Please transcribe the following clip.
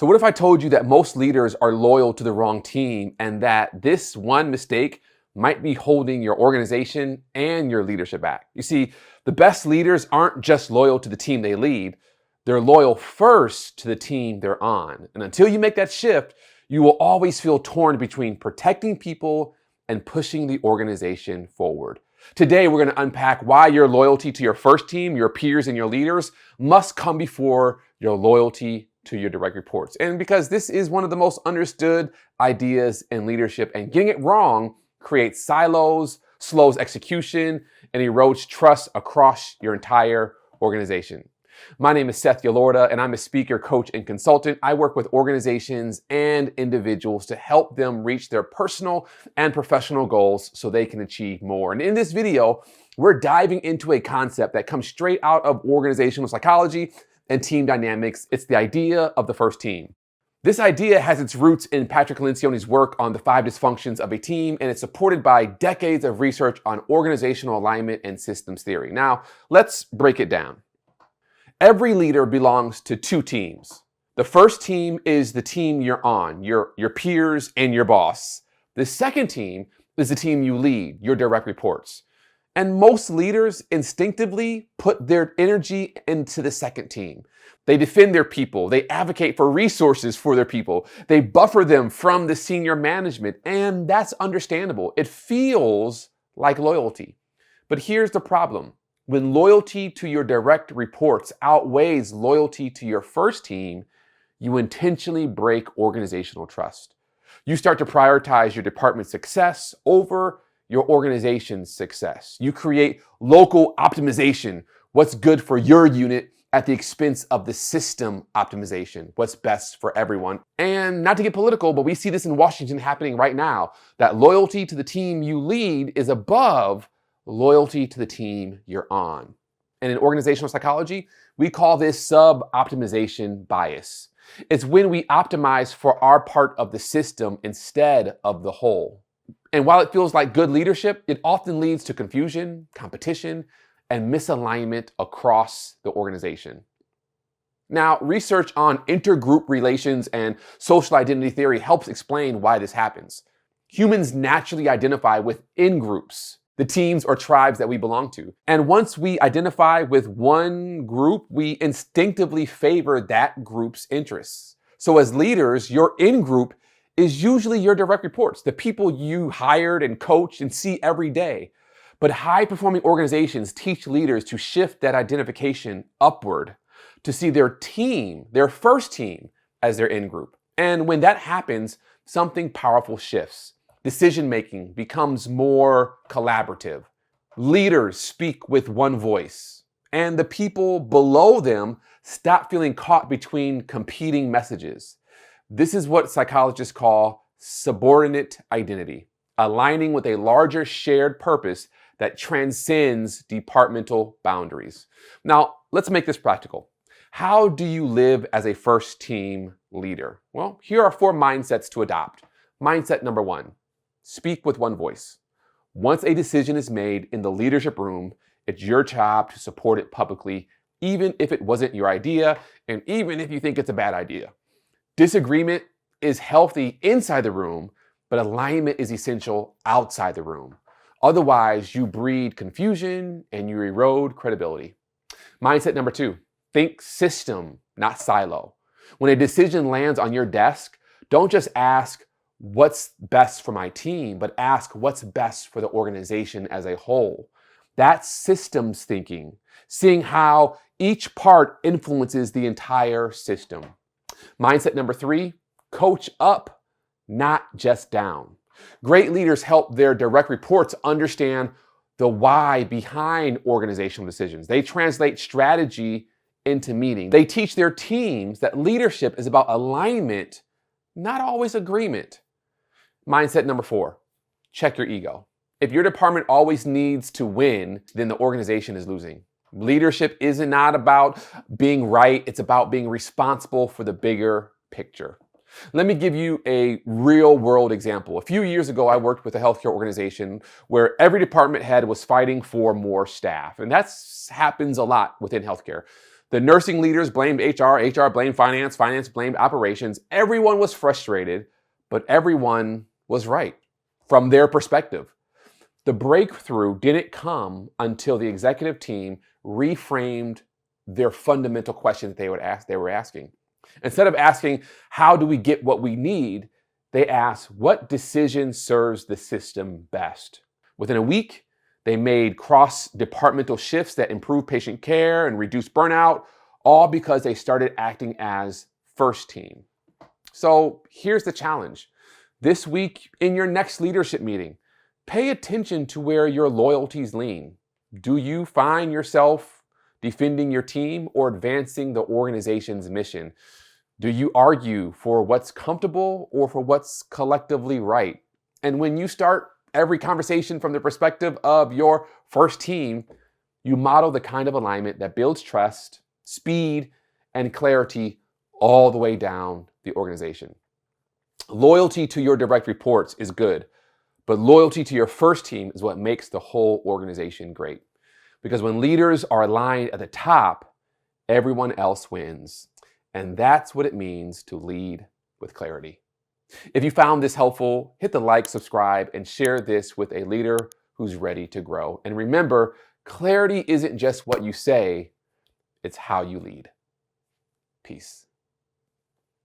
So what if I told you that most leaders are loyal to the wrong team and that this one mistake might be holding your organization and your leadership back? You see, the best leaders aren't just loyal to the team they lead, they're loyal first to the team they're on. And until you make that shift, you will always feel torn between protecting people and pushing the organization forward. Today, we're going to unpack why your loyalty to your first team, your peers, and your leaders must come before your loyalty to your direct reports. And because this is one of the most understood ideas in leadership, and getting it wrong creates silos, slows execution, and erodes trust across your entire organization. My name is Seth Yelorda, and I'm a speaker, coach, and consultant. I work with organizations and individuals to help them reach their personal and professional goals so they can achieve more. And in this video, we're diving into a concept that comes straight out of organizational psychology and team dynamics. It's the idea of the first team. This idea has its roots in Patrick Lencioni's work on the 5 dysfunctions of a team, and it's supported by decades of research on organizational alignment and systems theory. Now, let's break it down. Every leader belongs to 2 teams. The first team is the team you're on, your peers and your boss. The second team is the team you lead, your direct reports. And most leaders instinctively put their energy into the second team. They defend their people. They advocate for resources for their people. They buffer them from the senior management. And that's understandable. It feels like loyalty. But here's the problem. When loyalty to your direct reports outweighs loyalty to your first team, you intentionally break organizational trust. You start to prioritize your department's success over your organization's success. You create local optimization, what's good for your unit at the expense of the system optimization, what's best for everyone. And not to get political, but we see this in Washington happening right now, that loyalty to the team you lead is above loyalty to the team you're on. And in organizational psychology, we call this sub-optimization bias. It's when we optimize for our part of the system instead of the whole. And while it feels like good leadership, it often leads to confusion, competition, and misalignment across the organization. Now, research on intergroup relations and social identity theory helps explain why this happens. Humans naturally identify with in-groups, the teams or tribes that we belong to. And once we identify with one group, we instinctively favor that group's interests. So as leaders, your in-group is usually your direct reports, the people you hired and coach and see every day. But high-performing organizations teach leaders to shift that identification upward, to see their team, their first team, as their in-group. And when that happens, something powerful shifts. Decision-making becomes more collaborative. Leaders speak with one voice, and the people below them stop feeling caught between competing messages. This is what psychologists call subordinate identity, aligning with a larger shared purpose that transcends departmental boundaries. Now, let's make this practical. How do you live as a first team leader? Well, here are 4 mindsets to adopt. Mindset number 1. Speak with one voice. Once a decision is made in the leadership room, it's your job to support it publicly, even if it wasn't your idea, and even if you think it's a bad idea. Disagreement is healthy inside the room, but alignment is essential outside the room. Otherwise, you breed confusion and you erode credibility. Mindset number 2, think system, not silo. When a decision lands on your desk, don't just ask, what's best for my team, but ask what's best for the organization as a whole. That's systems thinking, seeing how each part influences the entire system. Mindset number 3, coach up, not just down. Great leaders help their direct reports understand the why behind organizational decisions. They translate strategy into meaning. They teach their teams that leadership is about alignment, not always agreement. Mindset number 4, check your ego. If your department always needs to win, then the organization is losing. Leadership is not about being right, it's about being responsible for the bigger picture. Let me give you a real world example. A few years ago, I worked with a healthcare organization where every department head was fighting for more staff. And that happens a lot within healthcare. The nursing leaders blamed HR blamed finance, finance blamed operations. Everyone was frustrated, but everyone was right from their perspective. The breakthrough didn't come until the executive team reframed their fundamental questions they were asking. Instead of asking, how do we get what we need? They asked, what decision serves the system best? Within a week, they made cross-departmental shifts that improved patient care and reduced burnout, all because they started acting as first team. So here's the challenge. This week, in your next leadership meeting, pay attention to where your loyalties lean. Do you find yourself defending your team or advancing the organization's mission? Do you argue for what's comfortable or for what's collectively right? And when you start every conversation from the perspective of your first team, you model the kind of alignment that builds trust, speed, and clarity all the way down the organization. Loyalty to your direct reports is good, but loyalty to your first team is what makes the whole organization great. Because when leaders are aligned at the top, everyone else wins. And that's what it means to lead with clarity. If you found this helpful, hit the like, subscribe, and share this with a leader who's ready to grow. And remember, clarity isn't just what you say, it's how you lead. Peace.